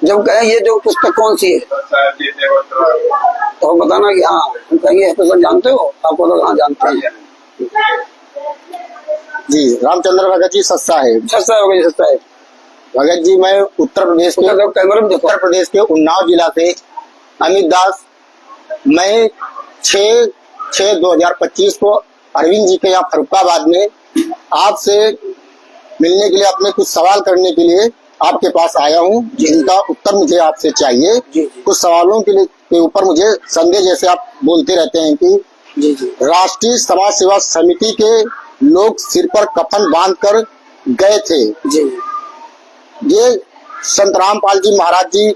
जब कहे ये जो पुस्तक कौन सी है तो बताना कि हाँ, कहेंगे तो सब जानते हो, आपको तो हाँ जानते हैं जी। रामचंद्र भगत जी सस्ता है, सस्ता है भगत जी। मैं उत्तर प्रदेश के उन्नाव जिला से अमित दास। मैं 6/6/2025 को अरविंद जी के यहाँ फरुखाबाद में आपसे मिलने के लिए, अपने कुछ सवाल करने के लिए आपके पास आया हूँ, जिनका उत्तर मुझे आपसे चाहिए। कुछ सवालों के ऊपर मुझे संदेह, जैसे आप बोलते रहते हैं कि राष्ट्रीय समाज सेवा समिति के लोग सिर पर कफन बांधकर गए थे। ये संत रामपाल जी महाराज जी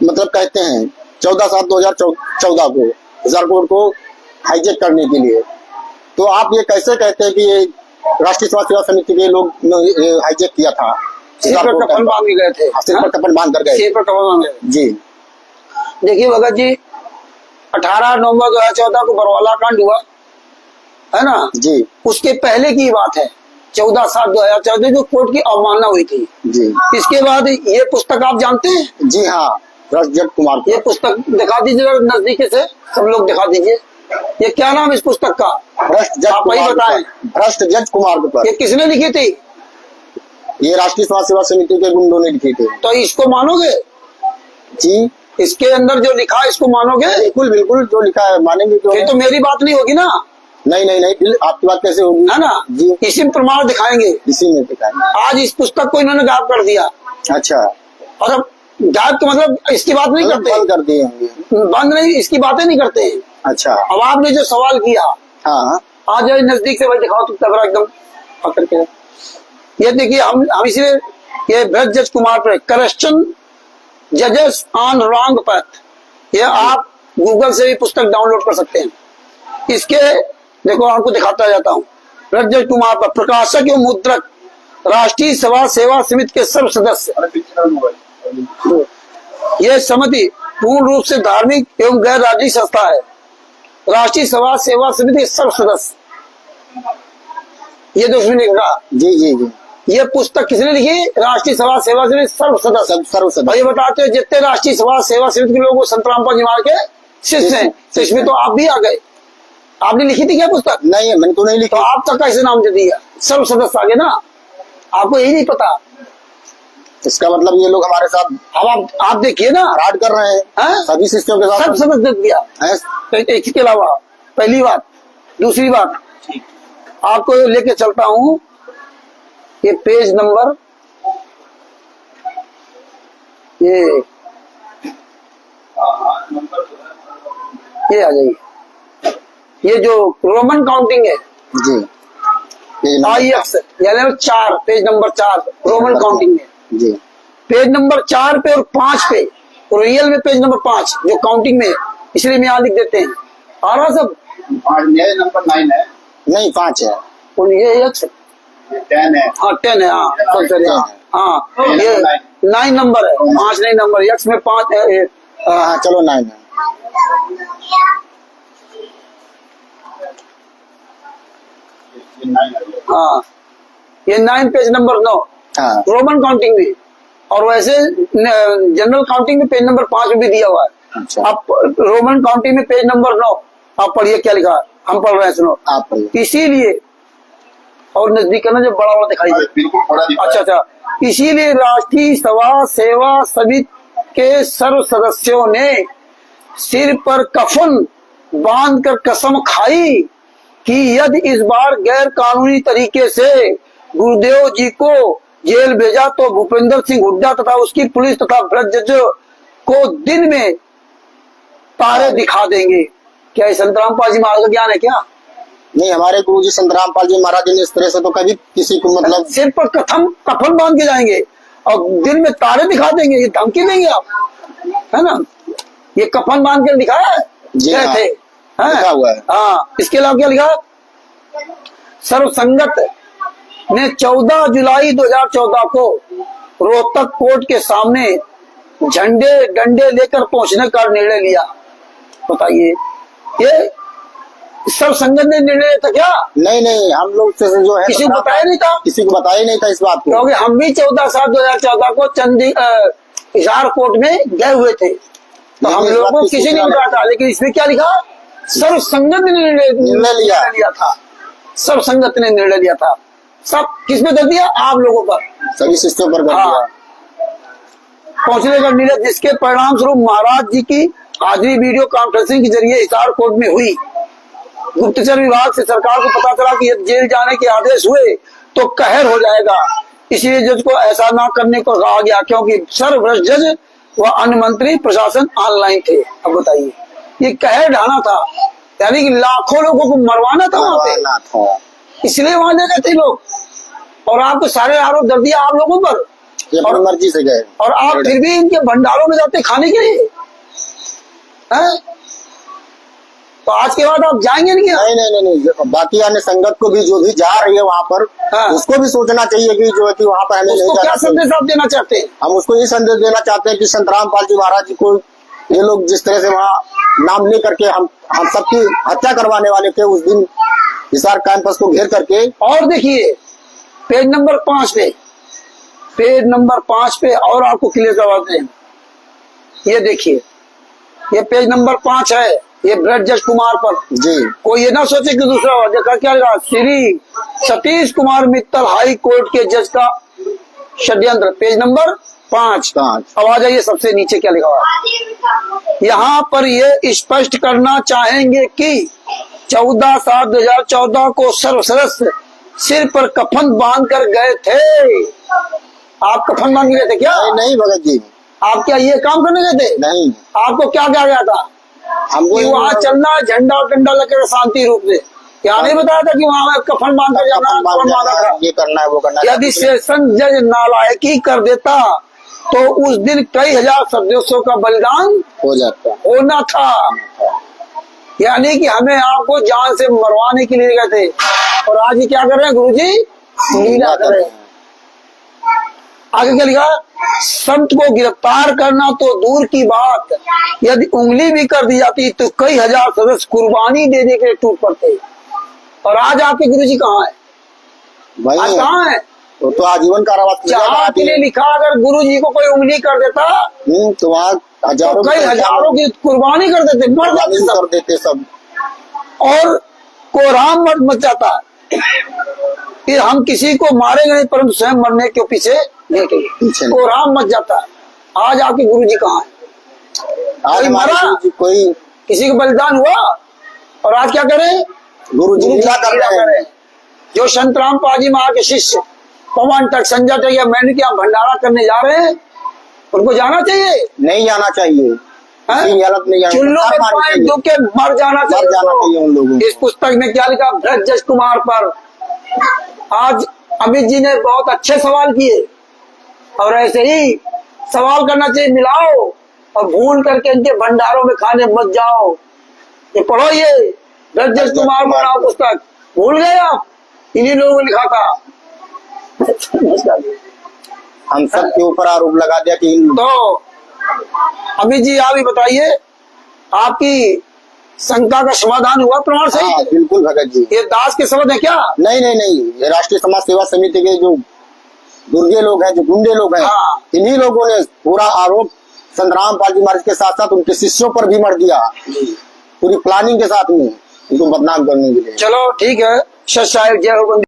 मतलब कहते हैं 14/7/2014 को जरकोट को हाईजेक करने के लिए। तो आप ये कैसे कहते हैं कि ये राष्ट्रीय समाज सेवा समिति के लोग हाईजेक किया था? सिर पर कफन बांध के गए थे, सिर पर कफन बांध कर गए, सिर पर कफन बांध गए जी। देखिए भगत जी, 18 नवंबर 2014 को बरवाला कांड हुआ है ना जी। उसके पहले की बात है, 14/7/2014 जो कोर्ट की अवमानना हुई थी जी। इसके बाद ये पुस्तक आप जानते हैं? जी हाँ, भ्रष्ट कुमार। ये पुस्तक दिखा दीजिए नजदीकी से, सब लोग दिखा दीजिए। ये क्या नाम इस पुस्तक का? आप वही बताएं। भ्रष्ट जज कुमार। ये किसने लिखी थी? ये राष्ट्रीय समाज सेवा समिति के गुंडों ने लिखी थी। तो इसको मानोगे? जी। इसके अंदर जो लिखा है इसको मानोगे? बिल्कुल बिल्कुल, जो लिखा है मानेंगे। फिर तो मेरी बात नहीं होगी ना। नहीं, आपकी बात कैसे होगी? है ना जी। इसी में प्रमाण दिखाएंगे, इसी में दिखाएंगे। आज इस पुस्तक को इन्होंने गायब कर दिया। अच्छा। और अब गायब का मतलब इसकी बात नहीं करते, बंद कर दिए, बंद नहीं, इसकी बातें नहीं करते हैं। अच्छा। अब आपने जो सवाल किया, हाँ, आज नजदीक से भाई दिखाओ तो तबरा एकदम पकड़ के। ये देखिए, हम इसलिए ये भ्रष्ट जज कुमार पर क्वेश्चन जजेस ऑन रॉन्ग पाथ, ये आप गूगल से भी पुस्तक डाउनलोड कर सकते हैं। इसके देखो, आपको दिखाता जाता हूँ। भ्रष्ट जज कुमार पर प्रकाशक एवं मुद्रक राष्ट्रीय समाज सेवा समिति के सर्व सदस्य। यह समिति पूर्ण रूप से धार्मिक एवं गैर राजनीतिक संस्था है। राष्ट्रीय समाज सेवा समिति के सर्व सदस्य, ये तो उसमें लिखा। जी। ये पुस्तक किसने लिखी? राष्ट्रीय समाज सेवा समिति सर्व सदस्य। और ये बताते हैं जितने राष्ट्रीय समाज सेवा समिति के लोग संत रामपाल जी महाराज के शिष्य हैं, तो इसमें तो आप भी आ गए। आपने लिखी थी क्या पुस्तक? नहीं, मैंने तो नहीं लिखी। तो आपका कैसे नाम दे दिया? सर्व सदस्य आगे ना, आपको यही नहीं पता। इसका मतलब ये लोग हमारे साथ, अब आप देखिए ना, फ्रॉड कर रहे हैं सभी शिष्यों के साथ। सर्व सदस्य दे दिया। तो इसके अलावा पहली बात, दूसरी बात आपको लेके चलता हूँ। ये पेज नंबर, ये आ जाइए। ये जो रोमन काउंटिंग है जी, IX यानी 4, पेज नंबर 4 रोमन काउंटिंग है जी। पेज नंबर 4 पे और 5 पे, और रियल में पेज नंबर 5 जो काउंटिंग में, इसलिए मैं यहाँ लिख देते हैं। आ रहा सब? नंबर 9 है, नहीं 5 है। और ये 10 है। हाँ 10 है। हाँ ये 9 नंबर है, 5 नहीं नंबर। यक्स में 5 है। हाँ चलो 9 है। हाँ ये 9 पेज नंबर 9 रोमन काउंटिंग में, और वैसे जनरल काउंटिंग में पेज नंबर 5 भी दिया हुआ है। अच्छा। आप रोमन काउंटिंग में पेज नंबर 9 आप पढ़िए क्या लिखा है, हम पढ़ रहे हैं, सुनो आप पढ़िए। इसीलिए, और नजदीक करना जो बड़ा दिखाई दे। अच्छा, इसीलिए राष्ट्रीय समाज सेवा समिति के सर्व सदस्यों ने सिर पर कफन बांधकर कसम खाई कि यदि इस बार गैर कानूनी तरीके से गुरुदेव जी को जेल भेजा तो भूपेंद्र सिंह हुड्डा तथा उसकी पुलिस तथा भ्रष्ट जज को दिन में तारे दिखा देंगे। क्या ये संत रामपाल जी महाराज का ज्ञान है क्या? नहीं, हमारे गुरु जी संत रामपाल जी महाराज ने इस तरह से तो कभी किसी को मतलब सिर पर कफन बांध के जाएंगे और दिन में तारे दिखा देंगे, ये धमकी देंगे आप, है ना? ये कफन बांध के दिखाया है जी। हाँ, थे लिखा हुआ है। हाँ, इसके अलावा क्या लिखा? सर्व संगत ने 14 जुलाई 2014 को रोहतक कोर्ट के सामने झंडे डंडे लेकर पहुंचने का निर्णय लिया। बताइए, ये सर्व संगत ने निर्णय लिया था क्या? नहीं, हम लोग से जो है किसी को बताया नहीं था, किसी को बताया नहीं था इस बात को, क्योंकि हम भी 14/7/2014 को हिसार कोर्ट में गए हुए थे, तो हम लोगों को किसी ने बताया था, लेकिन इसमें क्या लिखा, सर्व संगत ने निर्णय लिया था, सर्व संगत ने निर्णय लिया था। सब किस पे कर दिया, आप लोगों पर, सभी शिष्यों पर कर दिया। पहुंचने का नीरज, जिसके परिणाम स्वरूप महाराज जी की हाजिरी वीडियो कॉन्फ्रेंसिंग के जरिए हिसार कोर्ट में हुई। गुप्तचर विभाग से सरकार को पता चला कि यदि जेल जाने के आदेश हुए तो कहर हो जाएगा, इसलिए जज को ऐसा ना करने को कहा गया, क्योंकि सर्वभ्रष्ट जज व अन्य मंत्री प्रशासन ऑनलाइन थे। अब बताइए, ये कहर ढाना था, यानी कि लाखों लोगों को मरवाना था वहां पे, इसलिए वहां ले गए थे लोग, और आपको सारे आरोप दर दिया आप लोगों पर, और मर्जी से गए, और आप फिर भी इनके भंडारों में जाते खाने के लिए हैं? तो आज के बाद आप जाएंगे नहीं? नहीं। बाकी अन्य संगत को भी, जो भी जा रही है वहाँ पर, उसको भी सोचना चाहिए कि जो है कि वहाँ पर हमें नहीं जाना। क्या संदेश आप देना चाहते हैं? हम उसको ये संदेश देना चाहते हैं कि संत रामपाल जी महाराज जी को ये लोग जिस तरह से वहाँ नाम ले करके हम सबकी हत्या करवाने वाले थे उस दिन हिसार कैंपस को घेर करके। और देखिए पेज नंबर 5 पे, पेज नंबर 5 पे और आपको क्लियर करवाते हैं। ये देखिए, ये पेज नंबर 5 है, ये ब्रज जज कुमार पर जी। कोई ये ना सोचे कि दूसरा हो, देखा क्या लिखा, श्री सतीश कुमार मित्तल हाई कोर्ट के जज का षड्यंत्र, पेज नंबर 5। अब आ जाइए सबसे नीचे क्या लिखा हुआ, यहाँ पर ये स्पष्ट करना चाहेंगे कि 14/7/2014 को सर्व सदस्य सिर पर कफन बांध कर गए थे। आप कफन बांध गए थे क्या? नहीं भगत जी, आप क्या ये काम करने गए थे? नहीं। आपको क्या कहा गया था? हमको वहाँ चलना है, झंडा डंडा लेकर शांति रूप से, क्या नहीं बताया था कि वहाँ कफन बांध कर जाना, कफन बांधा था, ये करना है वो करना है। यदि सेशन जज नालायकी कर देता तो उस दिन कई हजार सदस्यों का बलिदान हो जाता, होना था। यानी कि हमें आपको जान से मरवाने के लिए गए थे, और आज ये क्या कर रहे हैं गुरुजी, लीला कर रहे हैं। आगे क्या लिखा, संत को गिरफ्तार करना तो दूर की बात, यदि उंगली भी कर दी जाती तो कई हजार सदस्य कुर्बानी देने के लिए टूट पड़ते। और आज आपके गुरुजी कहाँ है? आज कहाँ है? वो तो आजीवन कारावास के लिए लिखा, अगर गुरुजी को कोई उंगली कर देता तो वहाँ तो कई हजारों की कुर्बानी कर देते, मर जाते सब, और कोहराम मच जाता। फिर हम किसी को मारेंगे नहीं, परंतु स्वयं मरने के पीछे कोहराम मच जाता है। आज आपके गुरुजी कहाँ है? आज मरा, कोई किसी का बलिदान हुआ, और आज क्या करें, गुरुजी क्या कर रहे हैं? जो संत रामपाल जी महाराज के शिष्य पवन तक, संजय तक या मैंने क्या भंडारा करने जा रहे हैं, उनको जाना चाहिए? नहीं जाना चाहिए, हालत में चुल्लू के दुख के मर जाना चाहिए उन लोगों। इस पुस्तक में क्या लिखा, ब्रज जज कुमार पर। आज अमित जी ने बहुत अच्छे सवाल किए, और ऐसे ही सवाल करना चाहिए, मिलाओ, और भूल करके इनके भंडारों में खाने मत जाओ। ये पढ़ो, ये ब्रज जज कुमार बनाओ पुस्तक, भूल गए आप, इन्हीं लोगों ने लिखा था। हम सब के ऊपर आरोप लगा दिया कि तो अमित जी आप ही बताइए, आपकी शंका का समाधान हुआ प्रमाण सहित? बिल्कुल भगत जी। ये दास के शब्द है क्या? नहीं, ये राष्ट्रीय समाज सेवा समिति के जो दुर्गे लोग हैं, जो गुंडे लोग हैं, इन्हीं लोगों ने पूरा आरोप संत रामपाल जी महाराज के साथ साथ उनके शिष्यों पर भी मर दिया, पूरी प्लानिंग के साथ में उनको बदनाम करने के लिए। चलो ठीक है, सत साहिब, जय हो।